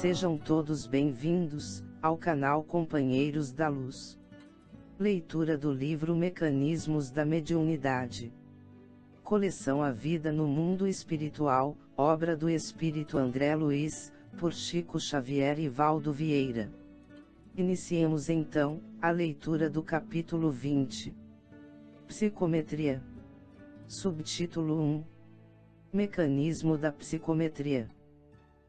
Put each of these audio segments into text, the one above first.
Sejam todos bem-vindos ao canal Companheiros da Luz. Leitura do livro Mecanismos da Mediunidade. Coleção A Vida no Mundo Espiritual, obra do Espírito André Luiz, por Chico Xavier e Valdo Vieira. Iniciemos então a leitura do capítulo 20. Psicometria. Subtítulo 1. Mecanismo da psicometria.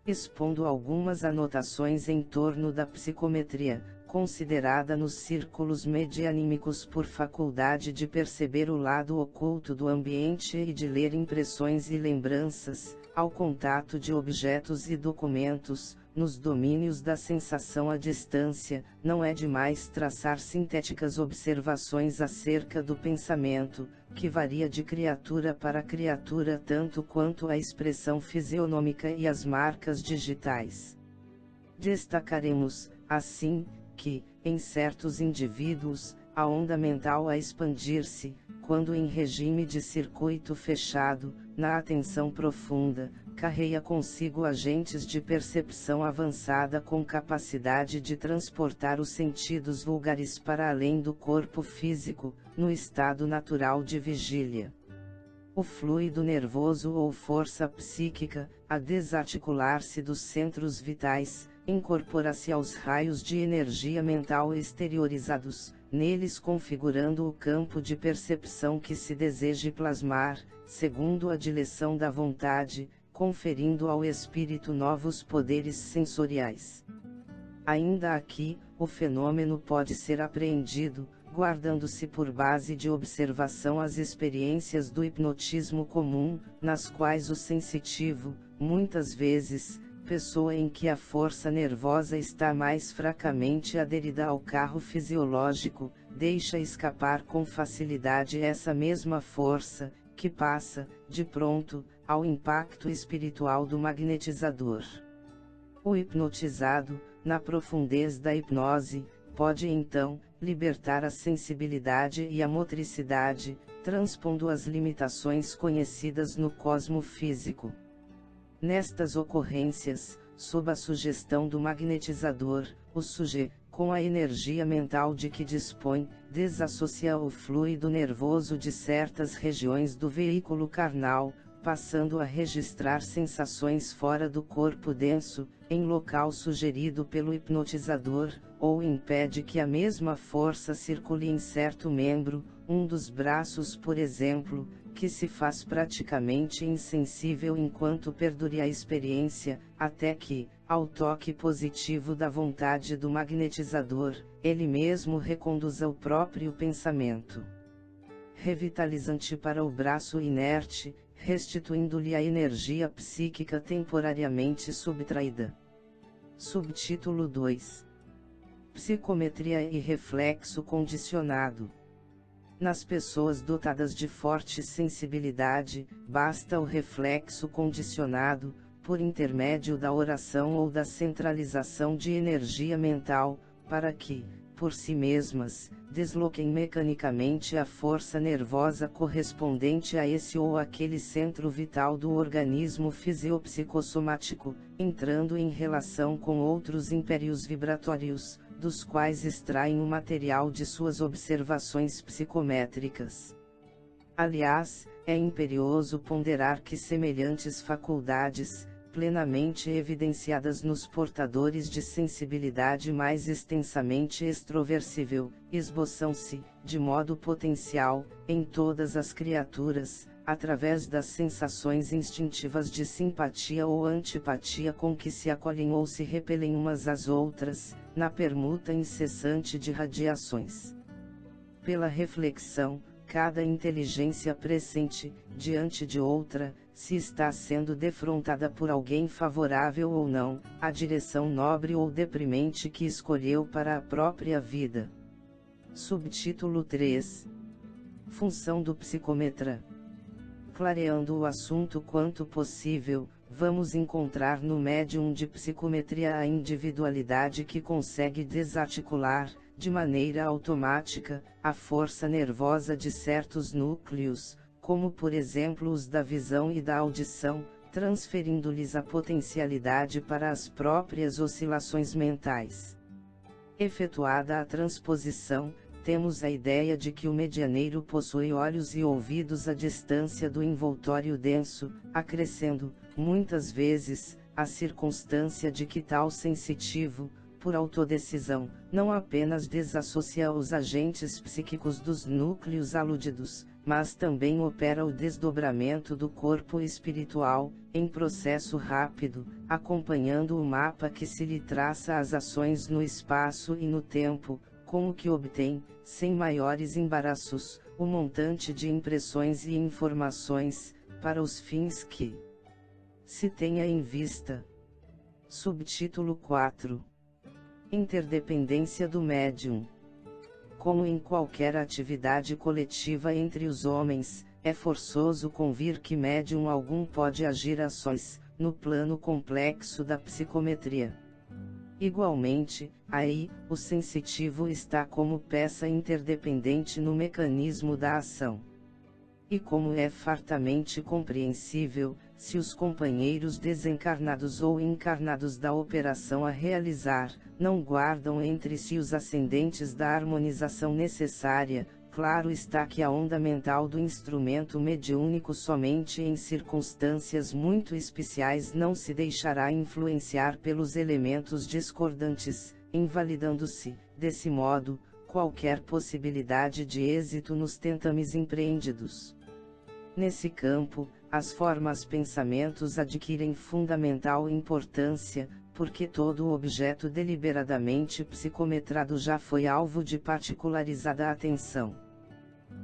Expondo algumas anotações em torno da psicometria, considerada nos círculos medianímicos por faculdade de perceber o lado oculto do ambiente e de ler impressões e lembranças, ao contato de objetos e documentos, nos domínios da sensação à distância, não é demais traçar sintéticas observações acerca do pensamento, que varia de criatura para criatura tanto quanto a expressão fisionômica e as marcas digitais. Destacaremos, assim, que, em certos indivíduos, a onda mental a expandir-se, quando em regime de circuito fechado, na atenção profunda, carrega consigo agentes de percepção avançada com capacidade de transportar os sentidos vulgares para além do corpo físico, no estado natural de vigília. O fluido nervoso ou força psíquica, a desarticular-se dos centros vitais, incorpora-se aos raios de energia mental exteriorizados, neles configurando o campo de percepção que se deseje plasmar, segundo a direção da vontade, conferindo ao espírito novos poderes sensoriais. Ainda aqui, o fenômeno pode ser apreendido, guardando-se por base de observação as experiências do hipnotismo comum, nas quais o sensitivo, muitas vezes, pessoa em que a força nervosa está mais fracamente aderida ao carro fisiológico, deixa escapar com facilidade essa mesma força, que passa, de pronto, ao impacto espiritual do magnetizador. O hipnotizado, na profundez da hipnose, pode então, libertar a sensibilidade e a motricidade, transpondo as limitações conhecidas no cosmo físico. Nestas ocorrências, sob a sugestão do magnetizador, o sujeito, com a energia mental de que dispõe, desassocia o fluido nervoso de certas regiões do veículo carnal, passando a registrar sensações fora do corpo denso, em local sugerido pelo hipnotizador, ou impede que a mesma força circule em certo membro, um dos braços por exemplo, que se faz praticamente insensível enquanto perdure a experiência, até que, ao toque positivo da vontade do magnetizador, ele mesmo reconduza o próprio pensamento. Revitalizante para o braço inerte, restituindo-lhe a energia psíquica temporariamente subtraída. Subtítulo 2. Psicometria e reflexo condicionado. Nas pessoas dotadas de forte sensibilidade, basta o reflexo condicionado, por intermédio da oração ou da centralização de energia mental, para que, por si mesmas, desloquem mecanicamente a força nervosa correspondente a esse ou aquele centro vital do organismo fisiopsicossomático, entrando em relação com outros impérios vibratórios, dos quais extraem o material de suas observações psicométricas. Aliás, é imperioso ponderar que semelhantes faculdades, plenamente evidenciadas nos portadores de sensibilidade mais extensamente extroversível, esboçam-se, de modo potencial, em todas as criaturas, através das sensações instintivas de simpatia ou antipatia com que se acolhem ou se repelem umas às outras, na permuta incessante de radiações. Pela reflexão, cada inteligência pressente, diante de outra, se está sendo defrontada por alguém favorável ou não, a direção nobre ou deprimente que escolheu para a própria vida. Subtítulo 3. Função do psicometra. Clareando o assunto quanto possível, vamos encontrar no médium de psicometria a individualidade que consegue desarticular, de maneira automática, a força nervosa de certos núcleos, como por exemplo os da visão e da audição, transferindo-lhes a potencialidade para as próprias oscilações mentais. Efetuada a transposição, temos a ideia de que o medianeiro possui olhos e ouvidos à distância do envoltório denso, acrescendo, muitas vezes, a circunstância de que tal sensitivo, por autodecisão, não apenas desassocia os agentes psíquicos dos núcleos aludidos, mas também opera o desdobramento do corpo espiritual, em processo rápido, acompanhando o mapa que se lhe traça as ações no espaço e no tempo, com o que obtém, sem maiores embaraços, o montante de impressões e informações, para os fins que se tenha em vista. Subtítulo 4. Interdependência do médium. Como em qualquer atividade coletiva entre os homens, é forçoso convir que médium algum pode agir a sós, no plano complexo da psicometria. Igualmente, aí, o sensitivo está como peça interdependente no mecanismo da ação. E como é fartamente compreensível, se os companheiros desencarnados ou encarnados da operação a realizar, não guardam entre si os ascendentes da harmonização necessária, claro está que a onda mental do instrumento mediúnico somente em circunstâncias muito especiais não se deixará influenciar pelos elementos discordantes, invalidando-se, desse modo, qualquer possibilidade de êxito nos tentames empreendidos. Nesse campo, as formas pensamentos adquirem fundamental importância, porque todo objeto deliberadamente psicometrado já foi alvo de particularizada atenção.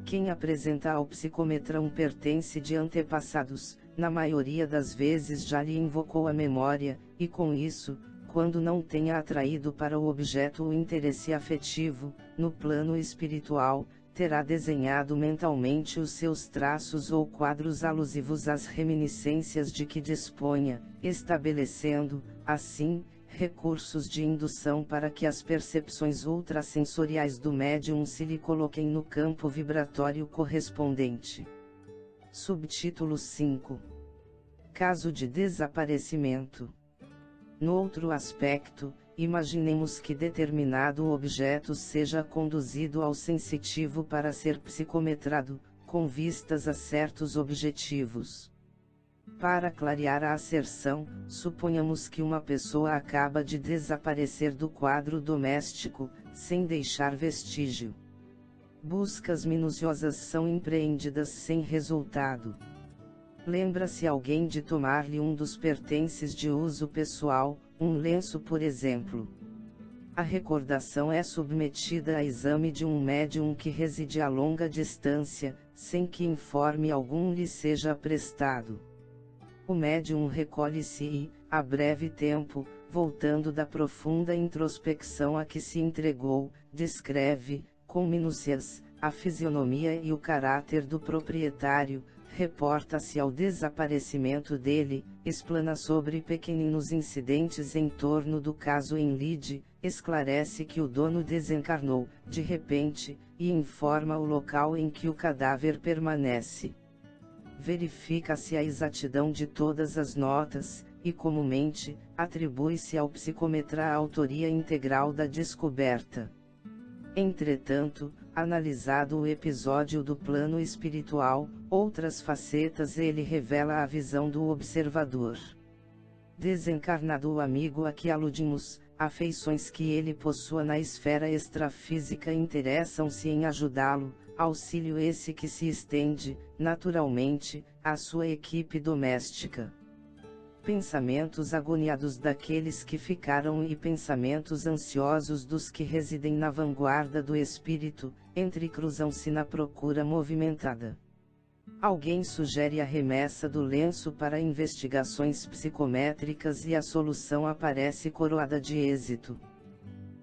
Quem apresenta ao psicometrão pertence de antepassados, na maioria das vezes já lhe invocou a memória, e com isso, quando não tenha atraído para o objeto o interesse afetivo, no plano espiritual, terá desenhado mentalmente os seus traços ou quadros alusivos às reminiscências de que disponha, estabelecendo, assim, recursos de indução para que as percepções ultrassensoriais do médium se lhe coloquem no campo vibratório correspondente. Subtítulo 5. Caso de desaparecimento. No outro aspecto, imaginemos que determinado objeto seja conduzido ao sensitivo para ser psicometrado, com vistas a certos objetivos. Para clarear a asserção, suponhamos que uma pessoa acaba de desaparecer do quadro doméstico, sem deixar vestígio. Buscas minuciosas são empreendidas sem resultado. Lembra-se alguém de tomar-lhe um dos pertences de uso pessoal, um lenço por exemplo. A recordação é submetida a exame de um médium que reside a longa distância, sem que informe algum lhe seja prestado. O médium recolhe-se e, a breve tempo, voltando da profunda introspecção a que se entregou, descreve, com minúcias, a fisionomia e o caráter do proprietário, reporta-se ao desaparecimento dele, explana sobre pequeninos incidentes em torno do caso em lide, esclarece que o dono desencarnou, de repente, e informa o local em que o cadáver permanece. Verifica-se a exatidão de todas as notas, e comumente, atribui-se ao psicometra a autoria integral da descoberta. Entretanto, analisado o episódio do plano espiritual, outras facetas ele revela a visão do observador. Desencarnado o amigo a que aludimos, afeições que ele possua na esfera extrafísica interessam-se em ajudá-lo, auxílio esse que se estende, naturalmente, à sua equipe doméstica. Pensamentos agoniados daqueles que ficaram e pensamentos ansiosos dos que residem na vanguarda do espírito, entrecruzam-se na procura movimentada. Alguém sugere a remessa do lenço para investigações psicométricas e a solução aparece coroada de êxito.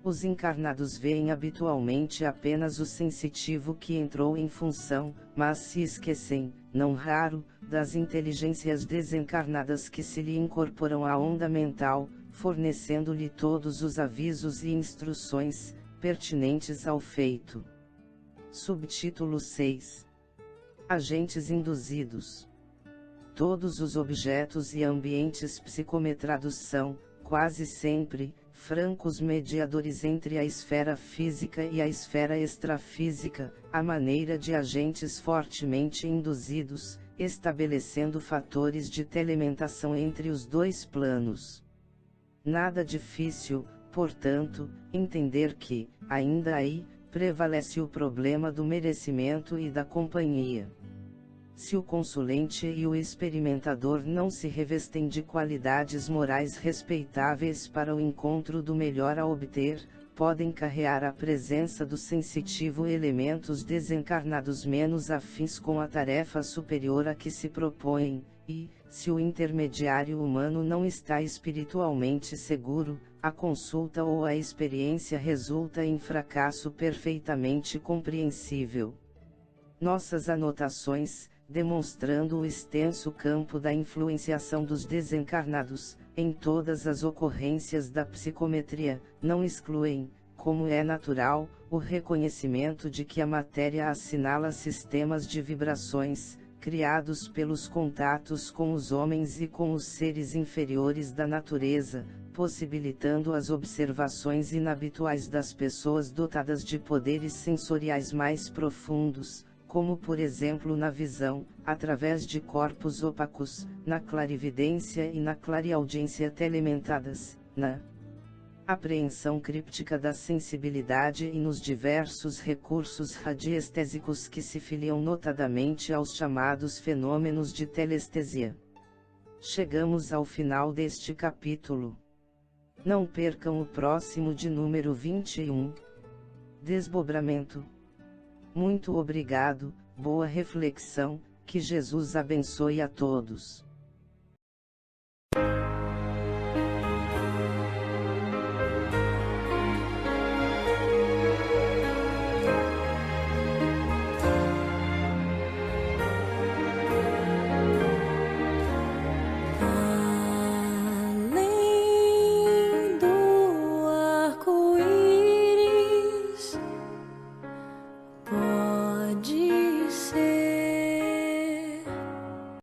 Os encarnados veem habitualmente apenas o sensitivo que entrou em função, mas se esquecem, não raro, das inteligências desencarnadas que se lhe incorporam à onda mental, fornecendo-lhe todos os avisos e instruções, pertinentes ao feito. Subtítulo 6. Agentes induzidos. Todos os objetos e ambientes psicometrados são, quase sempre, francos mediadores entre a esfera física e a esfera extrafísica, à maneira de agentes fortemente induzidos, estabelecendo fatores de telementação entre os dois planos. Nada difícil, portanto, entender que, ainda aí, prevalece o problema do merecimento e da companhia. Se o consulente e o experimentador não se revestem de qualidades morais respeitáveis para o encontro do melhor a obter, podem carrear à presença do sensitivo elementos desencarnados menos afins com a tarefa superior a que se propõem, e, se o intermediário humano não está espiritualmente seguro, a consulta ou a experiência resulta em fracasso perfeitamente compreensível. Nossas anotações, demonstrando o extenso campo da influenciação dos desencarnados, em todas as ocorrências da psicometria, não excluem, como é natural, o reconhecimento de que a matéria assinala sistemas de vibrações, criados pelos contatos com os homens e com os seres inferiores da natureza, possibilitando as observações inabituais das pessoas dotadas de poderes sensoriais mais profundos, como por exemplo na visão, através de corpos opacos, na clarividência e na clareaudiência telementadas, na apreensão críptica da sensibilidade e nos diversos recursos radiestésicos que se filiam notadamente aos chamados fenômenos de telestesia. Chegamos ao final deste capítulo. Não percam o próximo de número 21. Desdobramento. Muito obrigado, boa reflexão, que Jesus abençoe a todos.